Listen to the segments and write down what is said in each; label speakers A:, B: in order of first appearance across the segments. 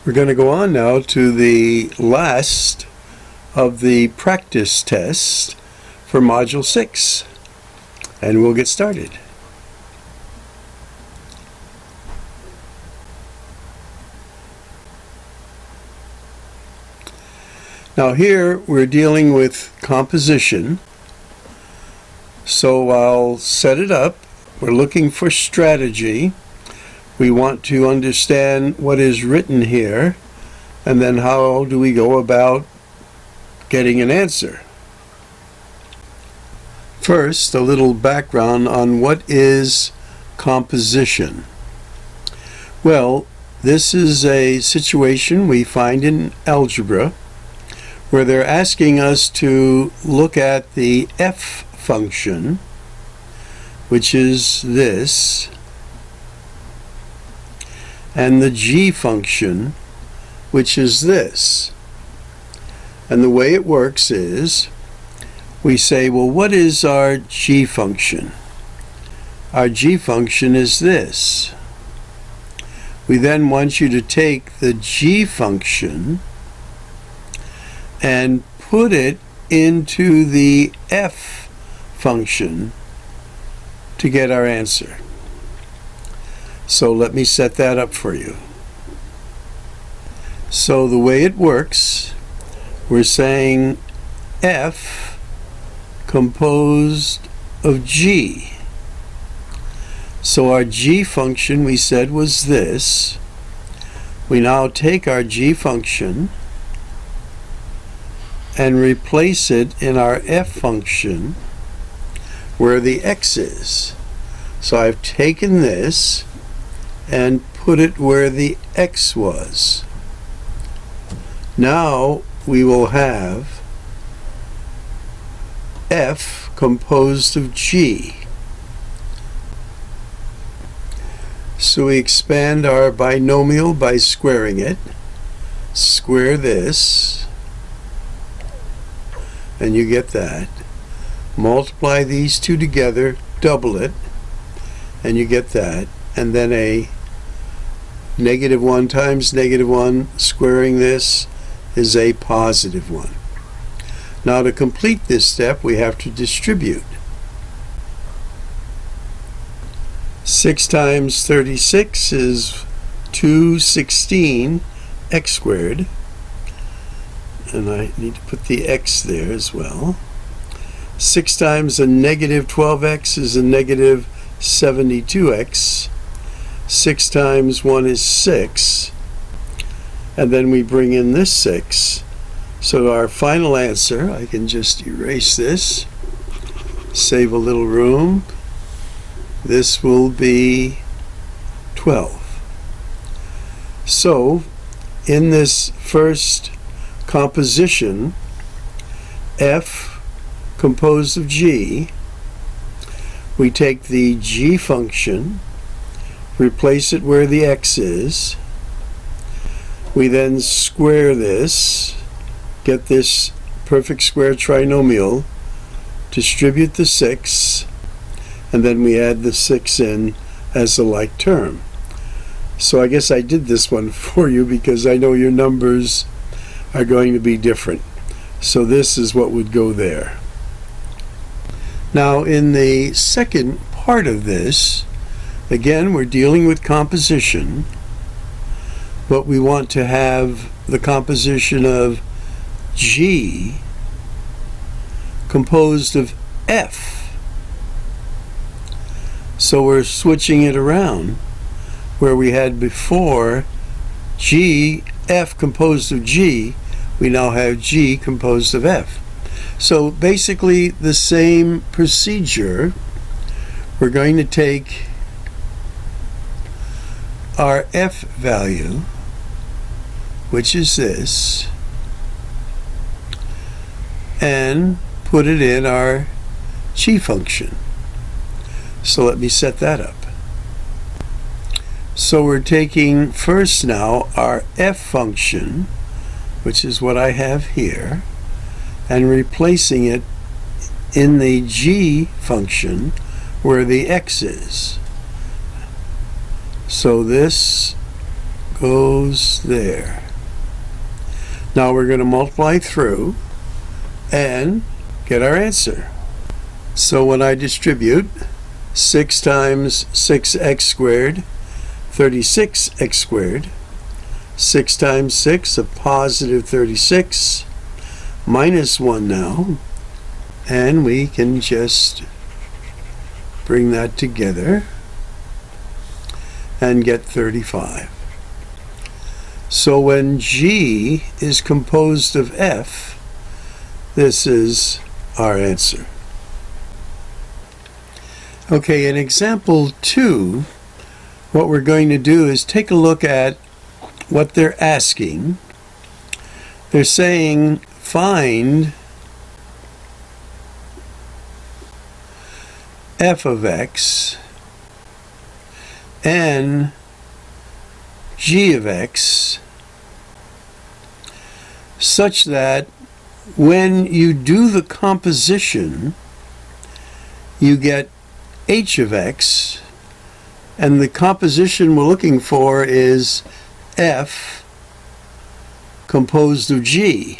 A: We're going to go on now to the last of the practice tests for Module 6, and we'll get started. Now here we're dealing with composition, so I'll set it up. We're looking for strategy. We want to understand what is written here, and then how do we go about getting an answer. First, a little background on what is composition. Well, this is a situation we find in algebra where they're asking us to look at the f function, which is this, and the g function, which is this. And the way it works is we say, well, what is our g function? Our g function is this. We then want you to take the g function and put it into the f function to get our answer. So let me set that up for you. So the way it works, we're saying f composed of g. So our g function we said was this. We now take our g function and replace it in our f function where the x is. So I've taken this and put it where the x was. Now we will have f composed of g. So we expand our binomial by squaring it. Square this, and you get that. Multiply these two together, double it, and you get that. And then a -1 times -1, squaring this, is a +1. Now to complete this step, we have to distribute. 6 times 36 is 216 x squared. And I need to put the x there as well. 6 times a -12x is a -72x. 6 times 1 is 6. And then we bring in this 6. So our final answer, I can just erase this, save a little room. This will be 12. So in this first composition, f composed of g, we take the g function, replace it where the x is. We then square this, get this perfect square trinomial, distribute the 6, and then we add the 6 in as a like term. So I guess I did this one for you because I know your numbers are going to be different. So this is what would go there. Now in the second part of this, again we're dealing with composition, but we want to have the composition of g composed of f. So we're switching it around. Where we had before g, f composed of g, we now have g composed of f. So basically the same procedure. We're going to take our f value, which is this, and put it in our g function. So let me set that up. So we're taking first now our f function, which is what I have here, and replacing it in the g function where the x is. So this goes there. Now we're going to multiply through and get our answer. So when I distribute 6 times 6x squared, 36x squared, 6 times 6, a positive 36, minus 1 now, and we can just bring that together and get 35. So when G is composed of F, this is our answer. Okay, in example 2, what we're going to do is take a look at what they're asking. They're saying find f of x and g of x such that when you do the composition you get h of x, and the composition we're looking for is f composed of g.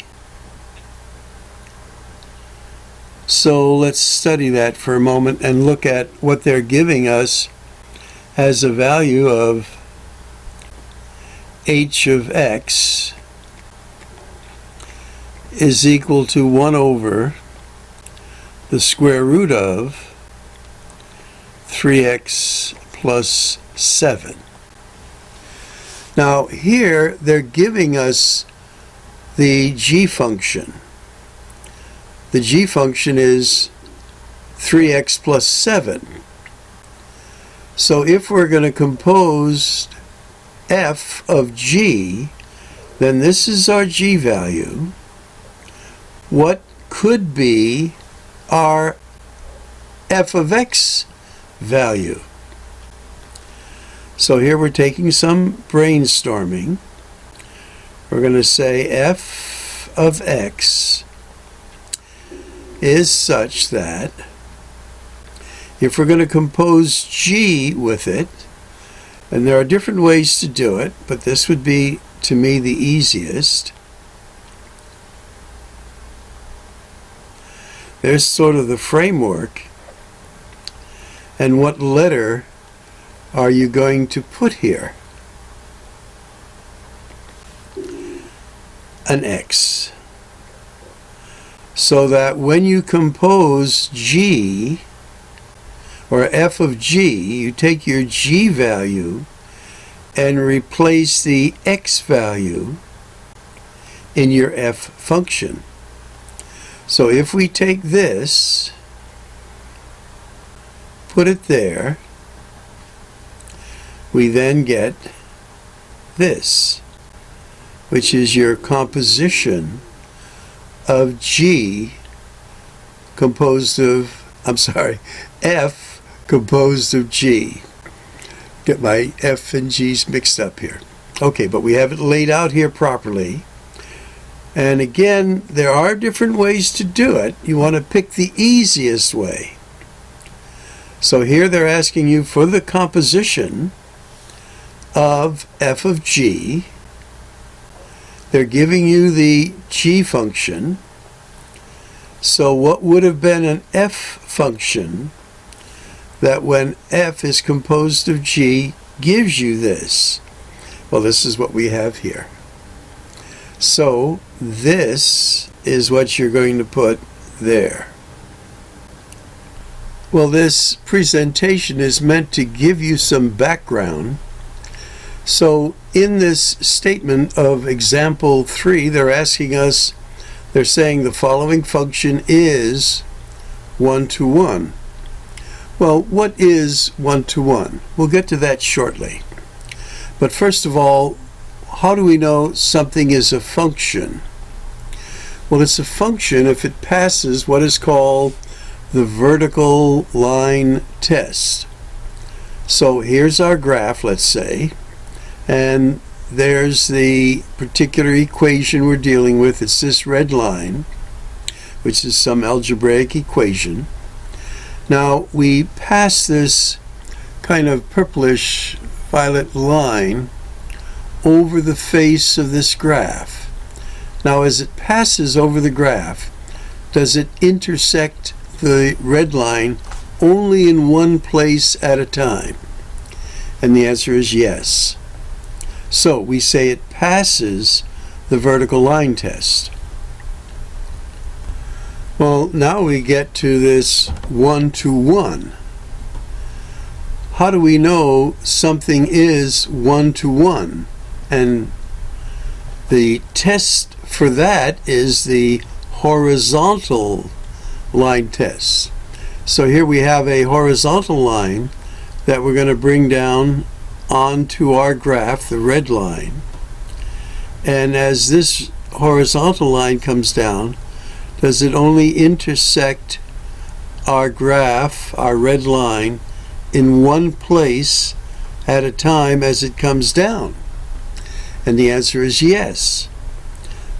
A: So let's study that for a moment and look at what they're giving us as a value of h of x is equal to 1 over the square root of 3x plus 7. Now here they're giving us the g function. The g function is 3x plus 7. So if we're going to compose f of g, then this is our g value. What could be our f of x value? So here we're taking some brainstorming. We're going to say f of x is such that if we're going to compose g with it, and there are different ways to do it, but this would be, to me, the easiest. There's sort of the framework. And what letter are you going to put here? An X. So that when you compose G, or f of g, you take your g value and replace the x value in your f function. So if we take this, put it there, we then get this, which is your composition of G composed of, F composed of G. Get my F and G's mixed up here. Okay, but we have it laid out here properly. And again, there are different ways to do it. You want to pick the easiest way. So here they're asking you for the composition of f of g. They're giving you the g function. So what would have been an f function that when f is composed of g gives you this? Well, this is what we have here. So this is what you're going to put there. Well, this presentation is meant to give you some background. So in this statement of example 3, they're asking us, they're saying the following function is 1-to-1. Well, what is 1-to-1? We'll get to that shortly. But first of all, how do we know something is a function? Well, it's a function if it passes what is called the vertical line test. So here's our graph, let's say, and there's the particular equation we're dealing with. It's this red line, which is some algebraic equation. Now we pass this kind of purplish violet line over the face of this graph. Now, as it passes over the graph, does it intersect the red line only in one place at a time? And the answer is yes. So we say it passes the vertical line test. Well, now we get to this one-to-one. How do we know something is one-to-one? And the test for that is the horizontal line test. So here we have a horizontal line that we're going to bring down onto our graph, the red line. And as this horizontal line comes down, does it only intersect our graph, our red line, in one place at a time as it comes down? And the answer is yes.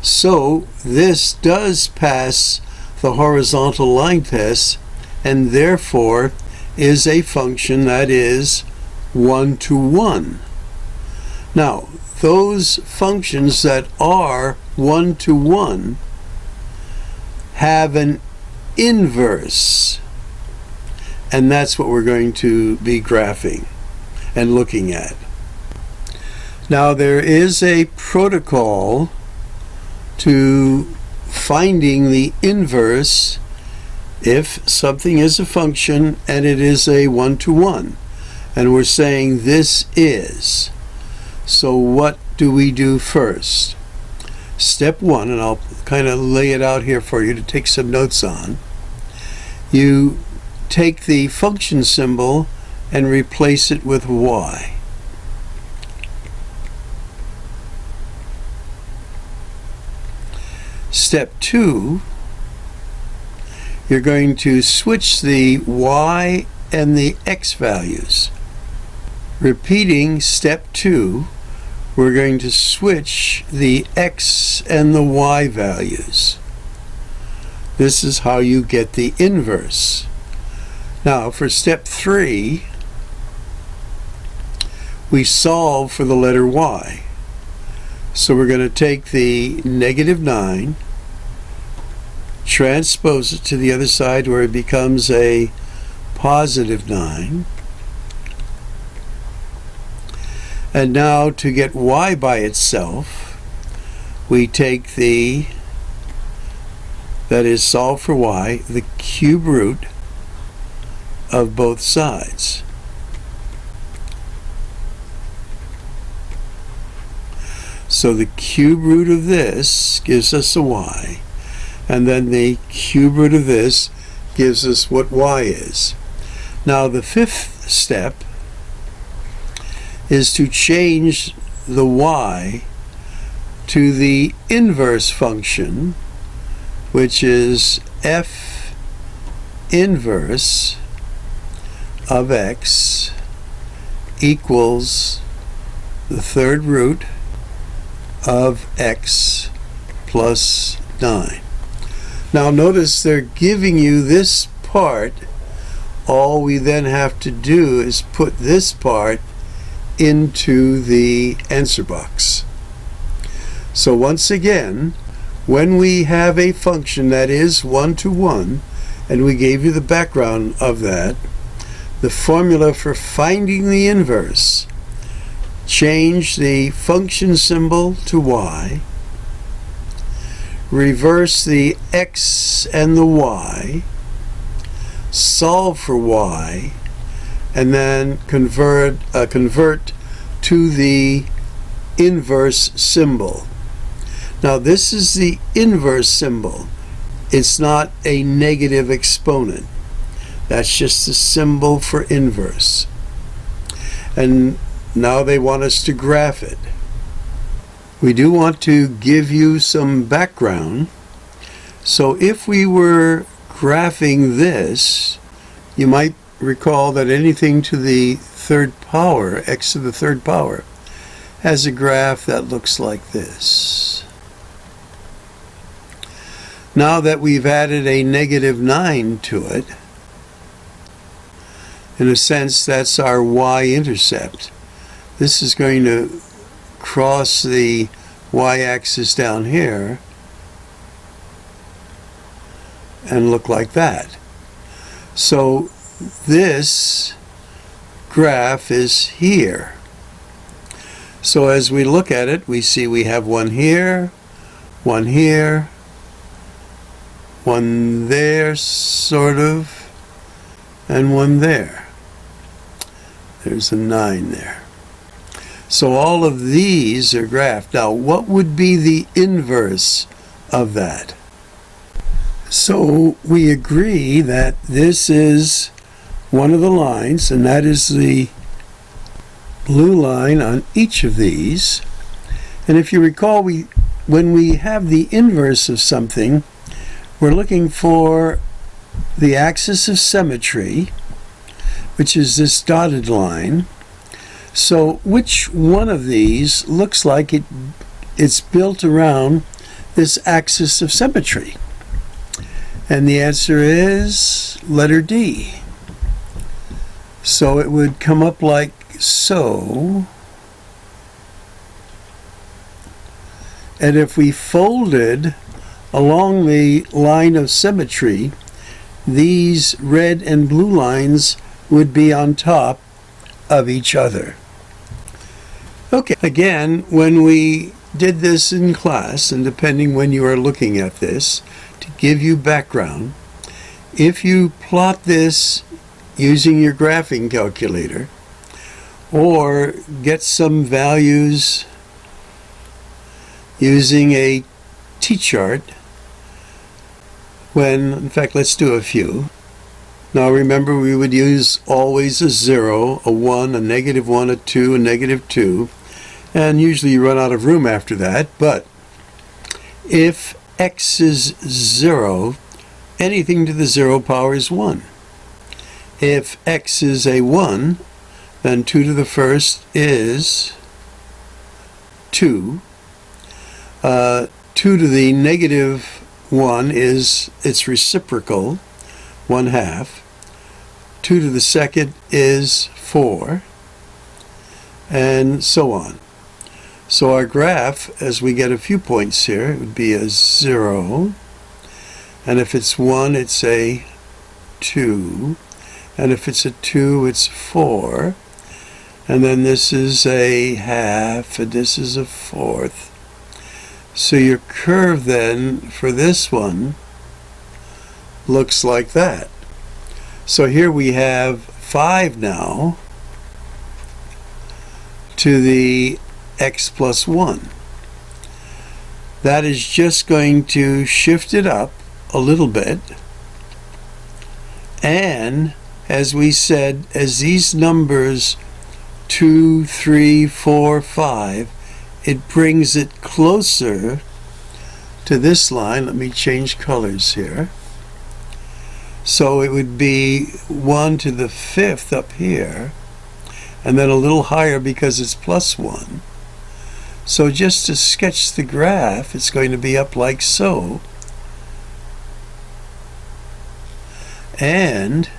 A: So this does pass the horizontal line test, and therefore is a function that is one-to-one. Now, those functions that are one-to-one have an inverse, and that's what we're going to be graphing and looking at. Now, there is a protocol to finding the inverse if something is a function and it is a one-to-one, and we're saying this is. So what do we do first? Step one, and I'll kind of lay it out here for you to take some notes on. You take the function symbol and replace it with y. Step two, you're going to switch the y and the x values. Repeating step two, we're going to switch the x and the y values. This is how you get the inverse. Now, for step three, we solve for the letter y. So we're going to take the -9, transpose it to the other side where it becomes a +9. And now to get y by itself, we take the, that is solve for y, the cube root of both sides. So the cube root of this gives us a y, and then the cube root of this gives us what y is. Now the fifth step is to change the y to the inverse function, which is f inverse of x equals the third root of x plus 9. Now notice they're giving you this part. All we then have to do is put this part into the answer box. So once again, when we have a function that is one-to-one, and we gave you the background of that, the formula for finding the inverse: change the function symbol to y, reverse the x and the y, solve for y, and then convert to the inverse symbol. Now this is the inverse symbol. It's not a negative exponent. That's just a symbol for inverse. And now they want us to graph it. We do want to give you some background. So if we were graphing this, you might recall that anything to the third power, x to the third power, has a graph that looks like this. Now that we've added a -9 to it, in a sense that's our y-intercept. This is going to cross the y-axis down here and look like that. So this graph is here. So as we look at it, we see we have one here, one here, one there, sort of, and one there. There's a 9 there. So all of these are graphed. Now, what would be the inverse of that? So we agree that this is one of the lines, and that is the blue line on each of these. And if you recall, when we have the inverse of something, we're looking for the axis of symmetry, which is this dotted line. So which one of these looks like it's built around this axis of symmetry? And the answer is letter D. So it would come up like so. And if we folded along the line of symmetry, these red and blue lines would be on top of each other. Okay, again, when we did this in class, and depending when you are looking at this, to give you background, if you plot this using your graphing calculator, or get some values using a T-chart, in fact, let's do a few. Now remember, we would use always a 0, a 1, a -1, a 2, a -2, and usually you run out of room after that. But if x is 0, anything to the 0 power is 1. If x is a 1, then 2 to the first is 2. 2 to the -1 is its reciprocal, 1/2. 2 to the second is 4, and so on. So our graph, as we get a few points here, it would be a 0, and if it's 1, it's a 2, and if it's a 2, it's 4, and then this is a 1/2, and this is a 1/4. So your curve then for this one looks like that. So here we have 5 now to the x plus 1. That is just going to shift it up a little bit, and as we said, as these numbers 2, 3, 4, 5, it brings it closer to this line. Let me change colors here. So it would be 1 to the 5th up here, and then a little higher because it's plus 1. So just to sketch the graph, it's going to be up like so. And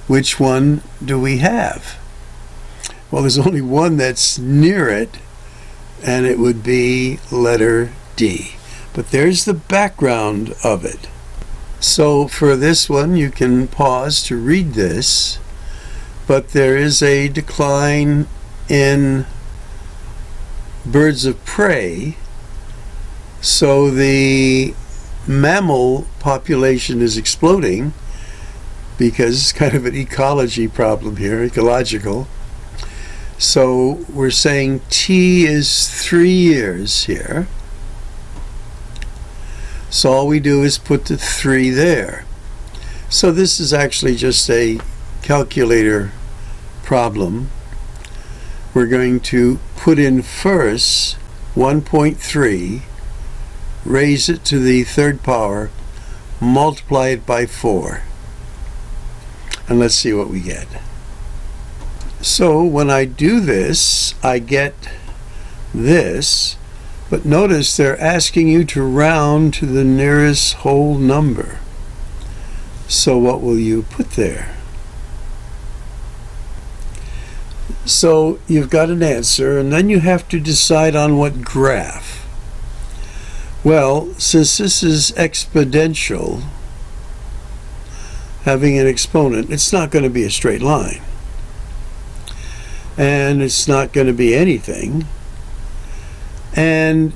A: which one do we have? Well, there's only one that's near it, and it would be letter D. But there's the background of it. So for this one, you can pause to read this, but there is a decline in birds of prey. So the mammal population is exploding because it's kind of an ecology problem here, ecological. So we're saying T is 3 years here. So all we do is put the 3 there. So this is actually just a calculator problem. We're going to put in first 1.3, raise it to the 3rd power, multiply it by 4. And let's see what we get. So when I do this, I get this, but notice they're asking you to round to the nearest whole number. So what will you put there? So you've got an answer, and then you have to decide on what graph. Well, since this is exponential, having an exponent, it's not going to be a straight line. And it's not going to be anything. And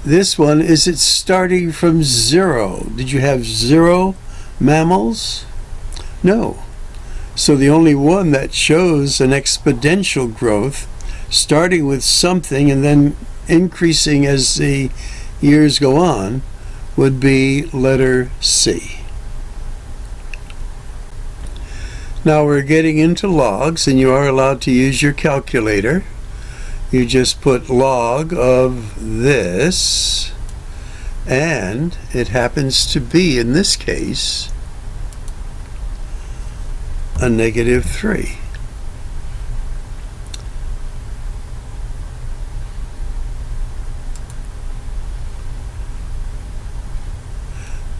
A: this one, is it starting from 0? Did you have 0 mammals? No. So the only one that shows an exponential growth, starting with something and then increasing as the years go on, would be letter C. Now we're getting into logs, and you are allowed to use your calculator. You just put log of this, and it happens to be, in this case, a -3.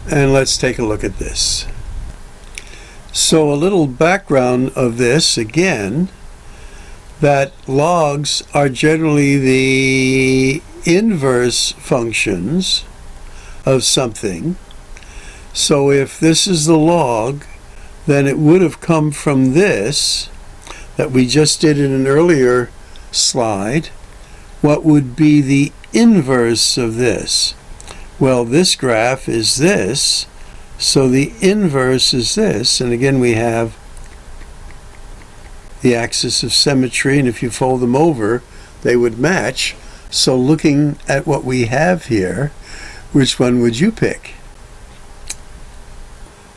A: And let's take a look at this. So a little background of this, again, that logs are generally the inverse functions of something. So if this is the log, then it would have come from this that we just did in an earlier slide. What would be the inverse of this? Well, this graph is this, so the inverse is this, and again we have the axis of symmetry, and if you fold them over, they would match. So looking at what we have here, which one would you pick?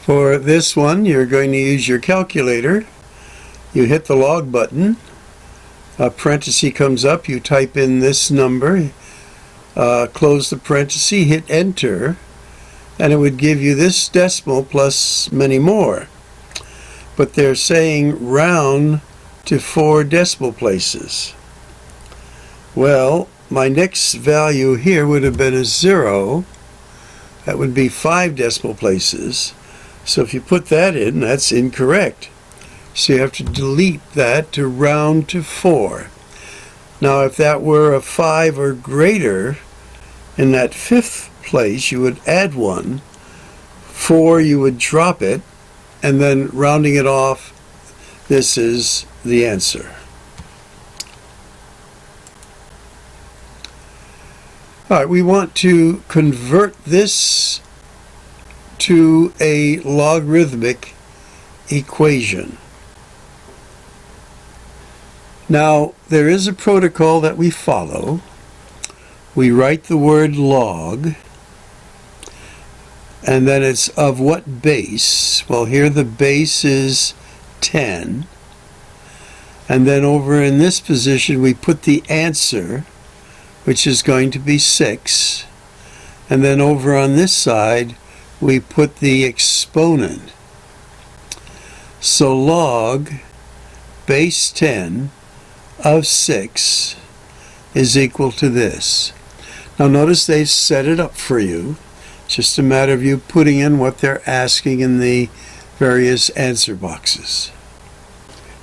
A: For this one, you're going to use your calculator. You hit the log button. A parenthesis comes up. You type in this number. Close the parenthesis, hit enter, and it would give you this decimal plus many more. But they're saying round to 4 decimal places. Well, my next value here would have been a 0. That would be 5 decimal places. So if you put that in, that's incorrect. So you have to delete that to round to 4. Now if that were a 5 or greater, in that 5th place you would add 1. 4 you would drop it, and then rounding it off, this is the answer. All right, we want to convert this to a logarithmic equation. Now, there is a protocol that we follow. We write the word log, and then it's of what base? Well, here the base is 10. And then over in this position, we put the answer, which is going to be 6. And then over on this side, we put the exponent. So log base 10 of 6 is equal to this. Now notice they've set it up for you. It's just a matter of you putting in what they're asking in the various answer boxes.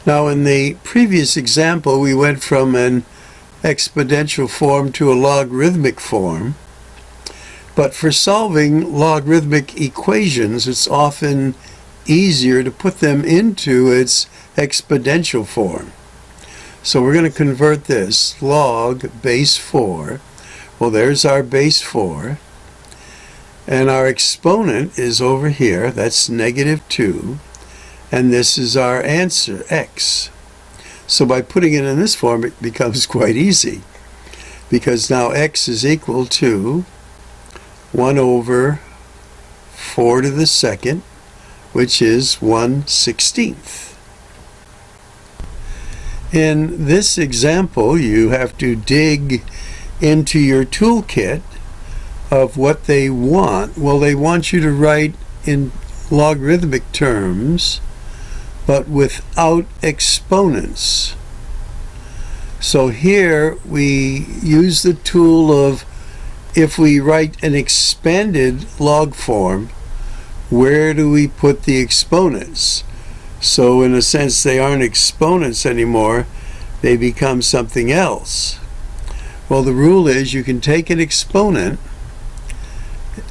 A: Now in the previous example, we went from an exponential form to a logarithmic form. But for solving logarithmic equations, it's often easier to put them into its exponential form. So we're going to convert this log base 4. Well, there's our base 4. And our exponent is over here. That's -2. And this is our answer, x. So by putting it in this form, it becomes quite easy. Because now x is equal to 1 over 4 to the second, which is 1/16. In this example, you have to dig into your toolkit of what they want. Well, they want you to write in logarithmic terms, but without exponents. So here we use the tool of, if we write an expanded log form, where do we put the exponents? So in a sense, they aren't exponents anymore. they become something else. Well, the rule is you can take an exponent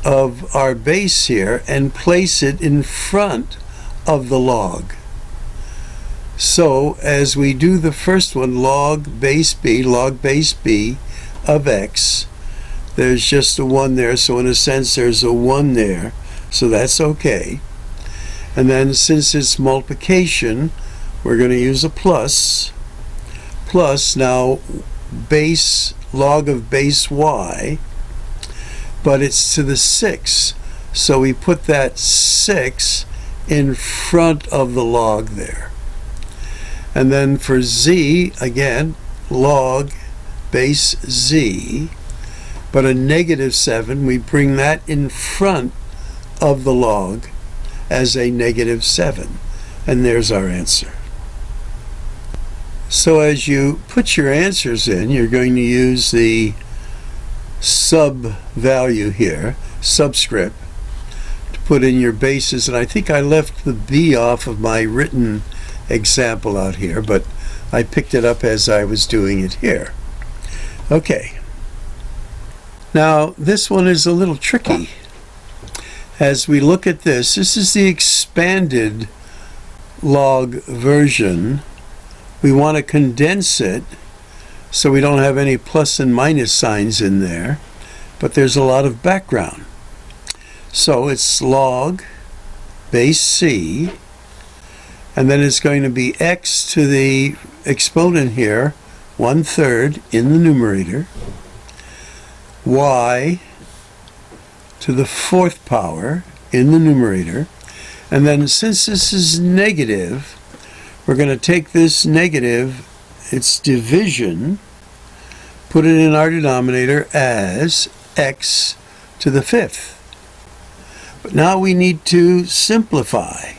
A: of our base here and place it in front of the log. So as we do the first one, log base b of x, there's just a 1 there, so in a sense there's a 1 there, so that's okay. And then since it's multiplication, we're going to use a plus. Plus now base log of base y, but it's to the 6, so we put that 6 in front of the log there. And then for z, again, log base z, but a -7, we bring that in front of the log as a -7, and there's our answer. So as you put your answers in, you're going to use the sub value here, subscript, to put in your bases. And I think I left the b off of my written example out here, but I picked it up as I was doing it here. Okay. Now this one is a little tricky. As we look at this is the expanded log version. We want to condense it so we don't have any plus and minus signs in there, but there's a lot of background. So it's log base c, and then it's going to be x to the exponent here, 1/3 in the numerator, y to the 4th power in the numerator, and then since this is negative, we're going to take this negative, its division, put it in our denominator as x to the 5th. But now we need to simplify.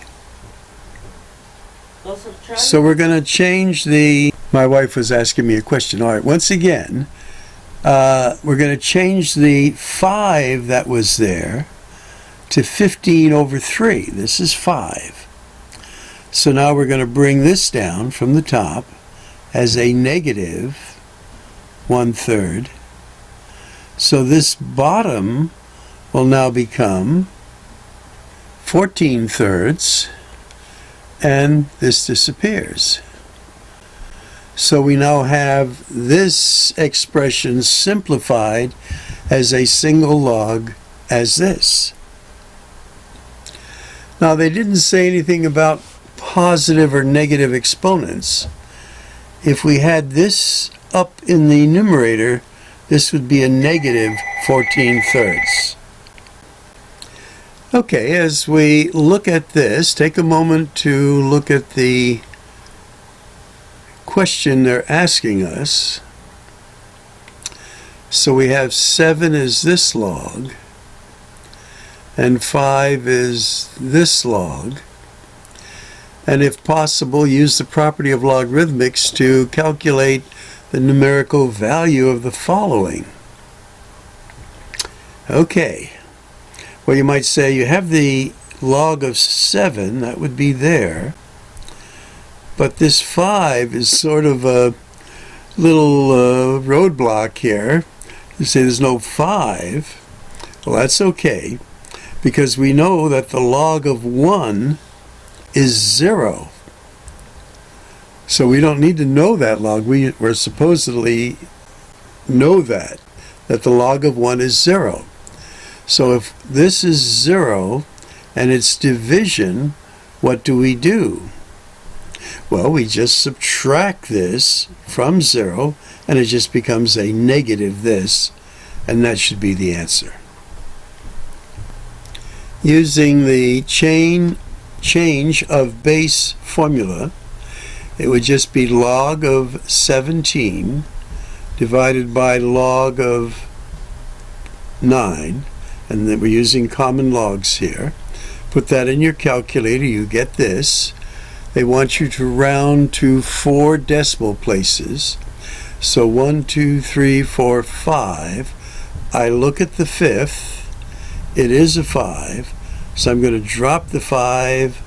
A: So we're going to change the... My wife was asking me a question. All right, once again, we're going to change the 5 that was there to 15/3. This is 5. So now we're going to bring this down from the top as a -1/3. So this bottom will now become 14/3, and this disappears. So we now have this expression simplified as a single log as this. Now they didn't say anything about positive or negative exponents. If we had this up in the numerator, this would be a -14/3. Okay, as we look at this, take a moment to look at the question they're asking us. So we have 7 is this log, and 5 is this log. And if possible, use the property of logarithmics to calculate the numerical value of the following. Okay. Well, you might say you have the log of 7, that would be there. But this 5 is sort of a little roadblock here. You say there's no 5. Well, that's okay, because we know that the log of 1 is 0. So we don't need to know that log. We're supposedly know that the log of 1 is 0. So if this is 0 and its division, what do? Well, we just subtract this from 0, and it just becomes a negative this, and that should be the answer. Using the change of base formula, it would just be log of 17 divided by log of 9, and then we're using common logs here. Put that in your calculator, you get this. They want you to round to 4 decimal places. So 1, 2, 3, 4, 5. I look at the 5th. It is a 5. So I'm going to drop the 5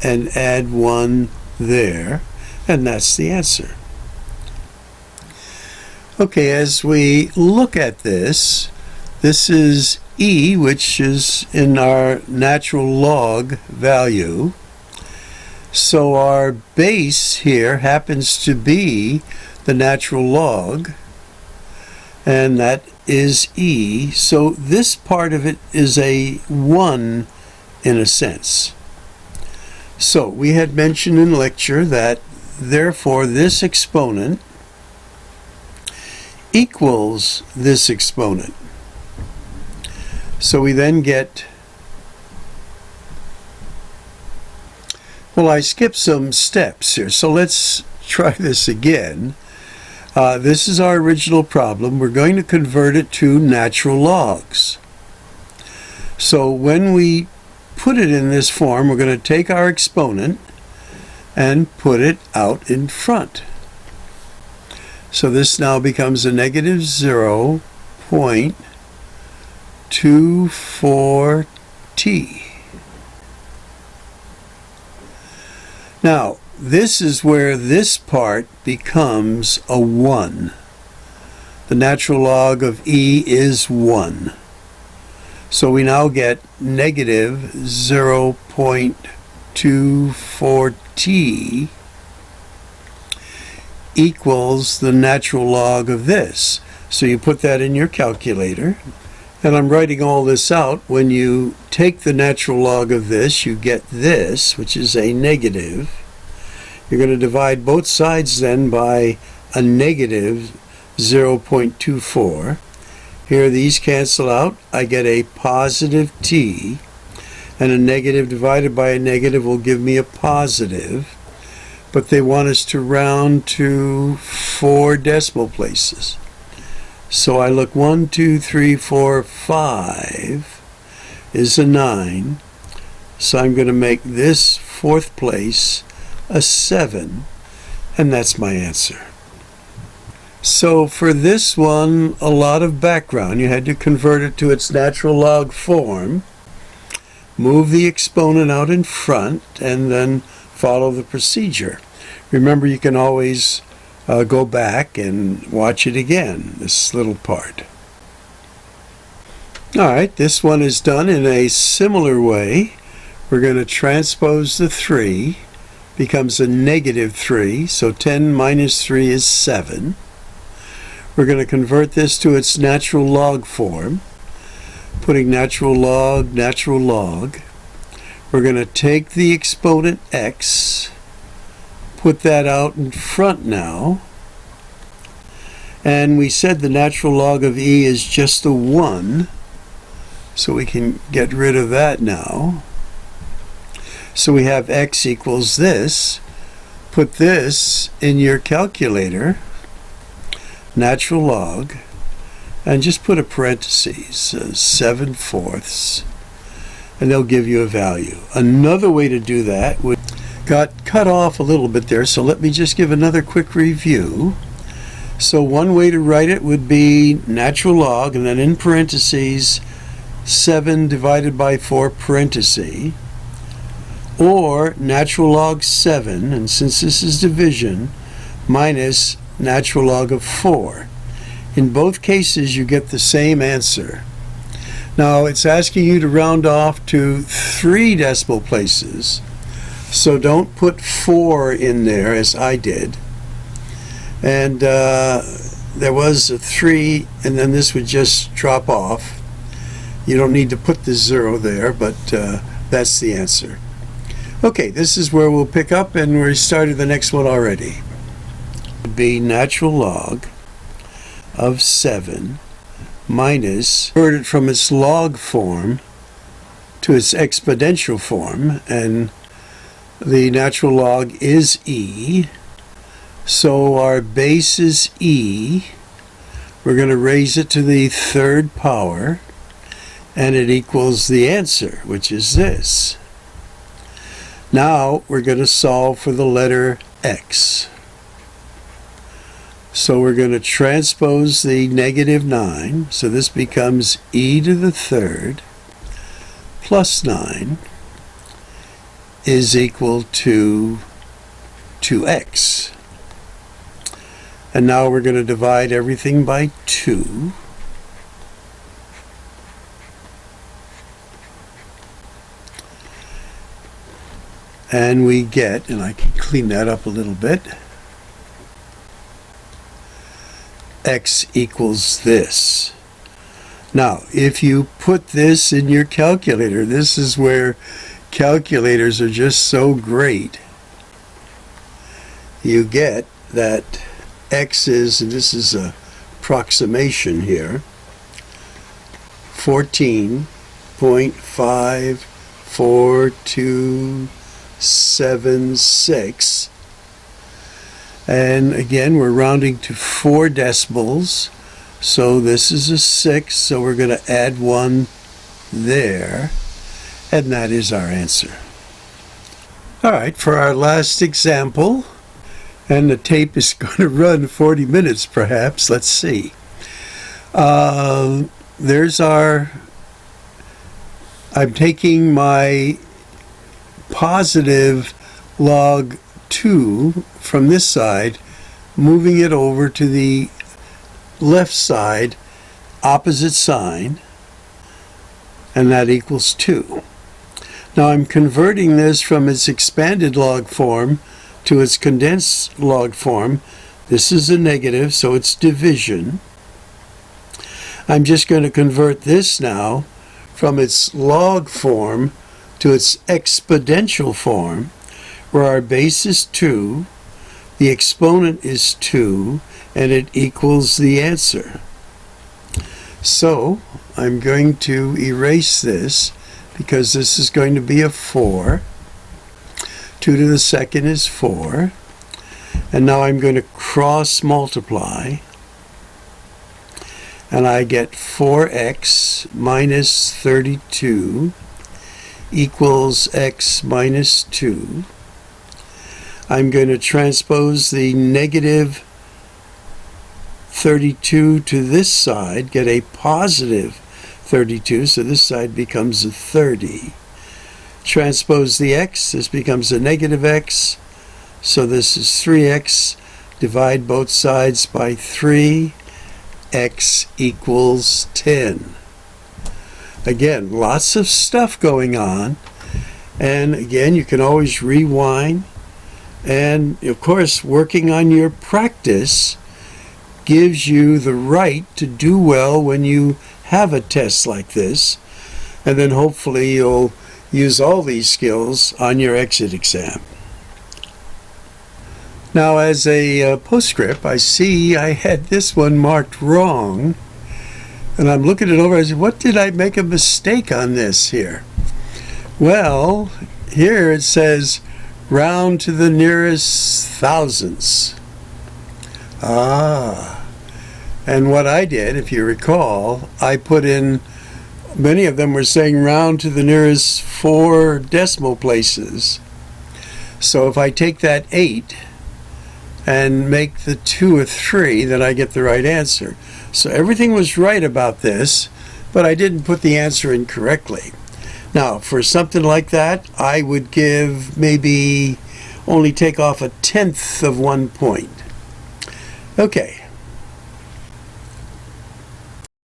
A: and add 1 there. And that's the answer. Okay, as we look at this, this is e, which is in our natural log value. So our base here happens to be the natural log, and that is e. So this part of it is a 1 in a sense. So we had mentioned in lecture that therefore this exponent equals this exponent. So we then get, well, I skipped some steps here, so let's try this again. This is our original problem. We're going to convert it to natural logs. So when we put it in this form, we're going to take our exponent and put it out in front. So this now becomes a negative 0.24t. Now, this is where this part becomes a 1. The natural log of e is 1. So we now get negative 0.24t equals the natural log of this. So you put that in your calculator, and I'm writing all this out. When you take the natural log of this, you get this, which is a negative. You're going to divide both sides then by a negative 0.24. Here these cancel out. I get a positive t, and a negative divided by a negative will give me a positive. But they want us to round to 4 decimal places. So I look 1, 2, 3, 4, 5 is a 9. So I'm going to make this 4th place a 7, and that's my answer. So for this one, a lot of background. You had to convert it to its natural log form, move the exponent out in front, and then follow the procedure. Remember, you can always go back and watch it again, this little part. Alright, this one is done in a similar way. We're going to transpose the 3, becomes a negative 3, so 10 minus 3 is 7. We're going to convert this to its natural log form, putting natural log. We're going to take the exponent x, put that out in front now, and we said the natural log of e is just a 1, so we can get rid of that now. So we have x equals this. Put this in your calculator, natural log, and just put a parentheses, 7/4, and they'll give you a value. Another way to do that got cut off a little bit there, so let me just give another quick review. So one way to write it would be natural log, and then in parentheses 7 divided by 4 parenthesis, or natural log 7, and since this is division, minus natural log of 4. In both cases you get the same answer. Now it's asking you to round off to 3 decimal places, so don't put 4 in there as I did. And there was a 3, and then this would just drop off. You don't need to put the 0 there, but that's the answer. Okay, this is where we'll pick up, and we started the next one already. It would be natural log of 7 minus, converted from its log form to its exponential form, and the natural log is e. So our base is e. We're going to raise it to the 3rd power, and it equals the answer, which is this. Now we're going to solve for the letter x. So we're going to transpose the negative 9, so this becomes e to the 3rd plus 9 is equal to 2x. And now we're going to divide everything by 2. And we get, and I can clean that up a little bit, x equals this. Now, if you put this in your calculator, this is where calculators are just so great. You get that x is, and this is a approximation here, 14.54276. And again, we're rounding to 4 decimals. So this is a 6, so we're going to add 1 there. And that is our answer. All right, for our last example, and the tape is going to run 40 minutes perhaps. Let's see. There's our, I'm taking my positive log 2 from this side, moving it over to the left side, opposite sign, and that equals 2. Now I'm converting this from its expanded log form to its condensed log form. This is a negative, so it's division. I'm just going to convert this now from its log form to its exponential form, where our base is 2, the exponent is 2, and it equals the answer. So I'm going to erase this because this is going to be a 4. 2 to the second is 4. And now I'm going to cross multiply. And I get 4x minus 32 equals x minus 2. I'm going to transpose the negative 32 to this side, get a positive 32, so this side becomes a 30. Transpose the x, this becomes a negative x, so this is 3x. Divide both sides by 3, x equals 10. Again, lots of stuff going on, and again, you can always rewind, and of course, working on your practice gives you the right to do well when you have a test like this, and then hopefully you'll use all these skills on your exit exam. Now, as a PostGrip, I see I had this one marked wrong, and I'm looking it over. I said, what did I make a mistake on this here? Well, here it says round to the nearest thousandths. And what I did, if you recall, I put in, many of them were saying round to the nearest 4 decimal places. So if I take that 8 and make the 2 a 3, then I get the right answer. So everything was right about this, but I didn't put the answer in correctly. Now, for something like that, I would give maybe only take off 1/10 of 1 point. Okay.